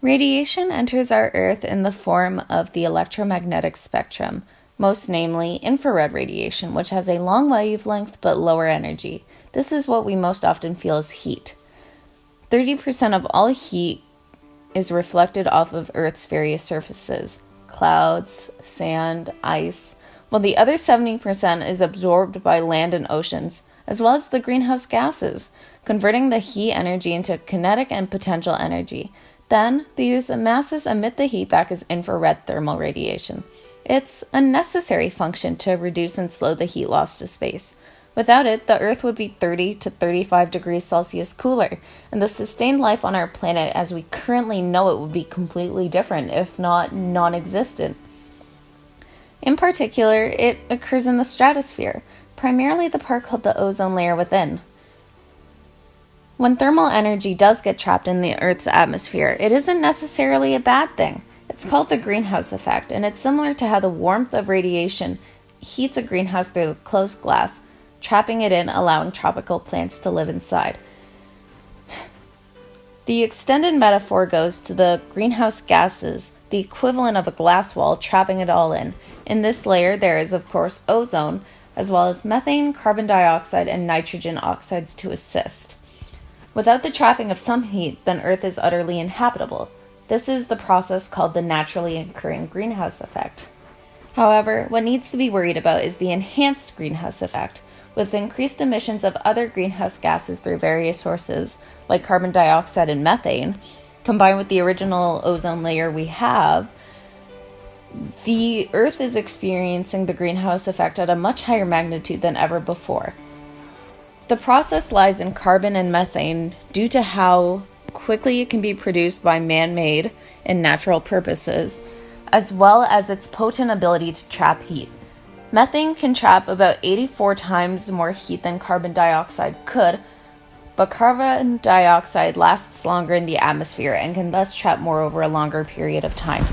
Radiation enters our Earth in the form of the electromagnetic spectrum, most namely infrared radiation, which has a long wavelength but lower energy. This is what we most often feel as heat. 30% of all heat is reflected off of Earth's various surfaces, clouds, sand, ice, while the other 70% is absorbed by land and oceans, as well as the greenhouse gases, converting the heat energy into kinetic and potential energy. Then, these masses emit the heat back as infrared thermal radiation. It's a necessary function to reduce and slow the heat loss to space. Without it, the Earth would be 30 to 35 degrees Celsius cooler, and the sustained life on our planet as we currently know it would be completely different, if not non-existent. In particular, it occurs in the stratosphere, primarily the part called the ozone layer within. When thermal energy does get trapped in the Earth's atmosphere, it isn't necessarily a bad thing. It's called the greenhouse effect, and it's similar to how the warmth of radiation heats a greenhouse through closed glass, trapping it in, allowing tropical plants to live inside. The extended metaphor goes to the greenhouse gases, the equivalent of a glass wall, trapping it all in. In this layer, there is, of course, ozone, as well as methane, carbon dioxide, and nitrogen oxides to assist. Without the trapping of some heat, then Earth is utterly inhabitable. This is the process called the naturally occurring greenhouse effect. However, what needs to be worried about is the enhanced greenhouse effect, with increased emissions of other greenhouse gases through various sources, like carbon dioxide and methane, combined with the original ozone layer we have. The Earth is experiencing the greenhouse effect at a much higher magnitude than ever before. The process lies in carbon and methane due to how quickly it can be produced by man-made and natural purposes, as well as its potent ability to trap heat. Methane can trap about 84 times more heat than carbon dioxide could, but carbon dioxide lasts longer in the atmosphere and can thus trap more over a longer period of time.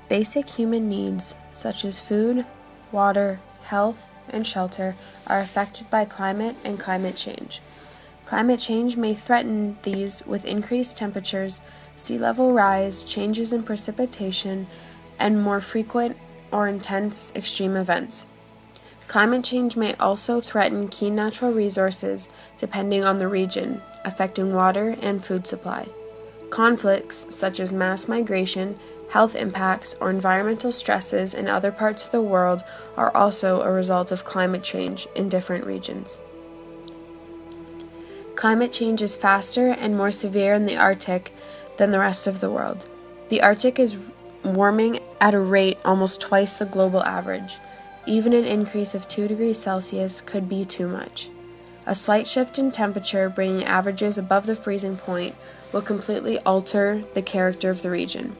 Basic human needs, such as food, water, health, and shelter, are affected by climate and climate change. Climate change may threaten these with increased temperatures, sea level rise, changes in precipitation, and more frequent or intense extreme events. Climate change may also threaten key natural resources depending on the region, affecting water and food supply. Conflicts such as mass migration, health impacts, or environmental stresses in other parts of the world are also a result of climate change in different regions. Climate change is faster and more severe in the Arctic than the rest of the world. The Arctic is warming at a rate almost twice the global average. Even an increase of 2 degrees Celsius could be too much. A slight shift in temperature, bringing averages above the freezing point, will completely alter the character of the region.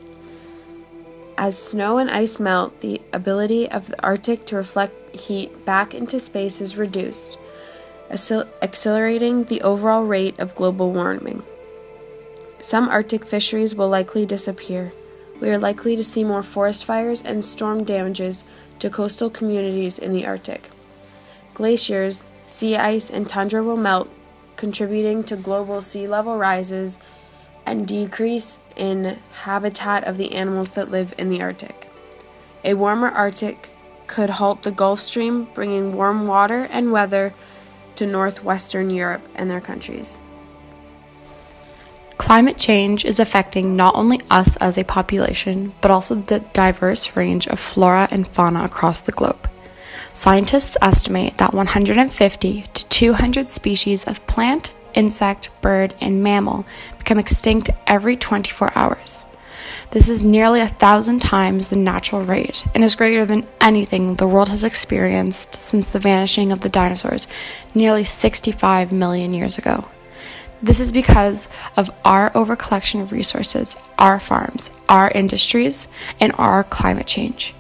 As snow and ice melt, the ability of the Arctic to reflect heat back into space is reduced, accelerating the overall rate of global warming. Some Arctic fisheries will likely disappear. We are likely to see more forest fires and storm damages to coastal communities in the Arctic. Glaciers, sea ice, and tundra will melt, contributing to global sea level rises and decrease in habitat of the animals that live in the Arctic. A warmer Arctic could halt the Gulf Stream, bringing warm water and weather to northwestern Europe and their countries. Climate change is affecting not only us as a population, but also the diverse range of flora and fauna across the globe. Scientists estimate that 150 to 200 species of plant, insect, bird, and mammal become extinct every 24 hours. This is nearly 1,000 times the natural rate and is greater than anything the world has experienced since the vanishing of the dinosaurs nearly 65 million years ago. This is because of our overcollection of resources, our farms, our industries, and our climate change.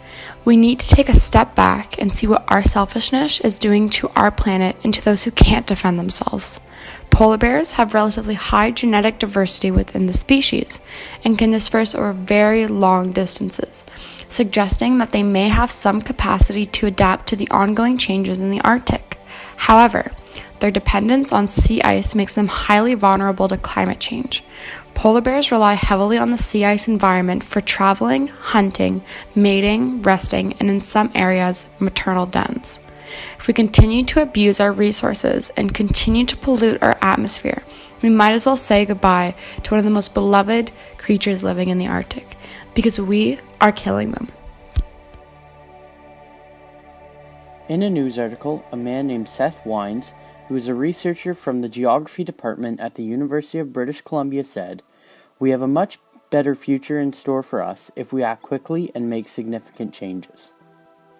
We need to take a step back and see what our selfishness is doing to our planet and to those who can't defend themselves. Polar bears have relatively high genetic diversity within the species and can disperse over very long distances, suggesting that they may have some capacity to adapt to the ongoing changes in the Arctic. However, their dependence on sea ice makes them highly vulnerable to climate change. Polar bears rely heavily on the sea ice environment for traveling, hunting, mating, resting, and in some areas, maternal dens. If we continue to abuse our resources and continue to pollute our atmosphere, we might as well say goodbye to one of the most beloved creatures living in the Arctic, because we are killing them. In a news article, a man named Seth Wines, who is a researcher from the Geography Department at the University of British Columbia, said, "We have a much better future in store for us if we act quickly and make significant changes.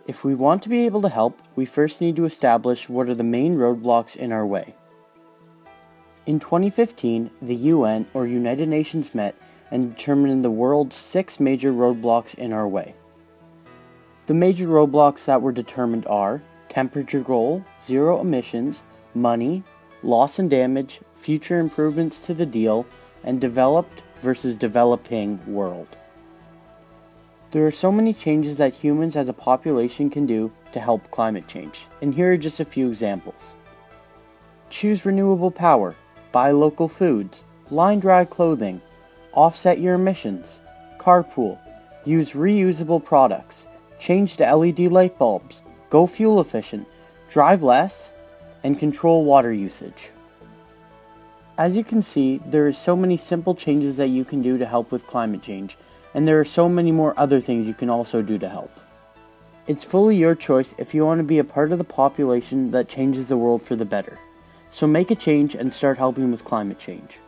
If we want to be able to help, we first need to establish what are the main roadblocks in our way." In 2015, the UN, or United Nations, met and determined the world's 6 major roadblocks in our way. The major roadblocks that were determined are temperature goal, zero emissions, money, loss and damage, future improvements to the deal, and developed versus developing world. There are so many changes that humans as a population can do to help climate change, and here are just a few examples. Choose renewable power, buy local foods, line dry clothing, offset your emissions, carpool, use reusable products, change to LED light bulbs, go fuel efficient, drive less, and control water usage. As you can see, there are so many simple changes that you can do to help with climate change, and there are so many more other things you can also do to help. It's fully your choice if you want to be a part of the population that changes the world for the better. So make a change and start helping with climate change.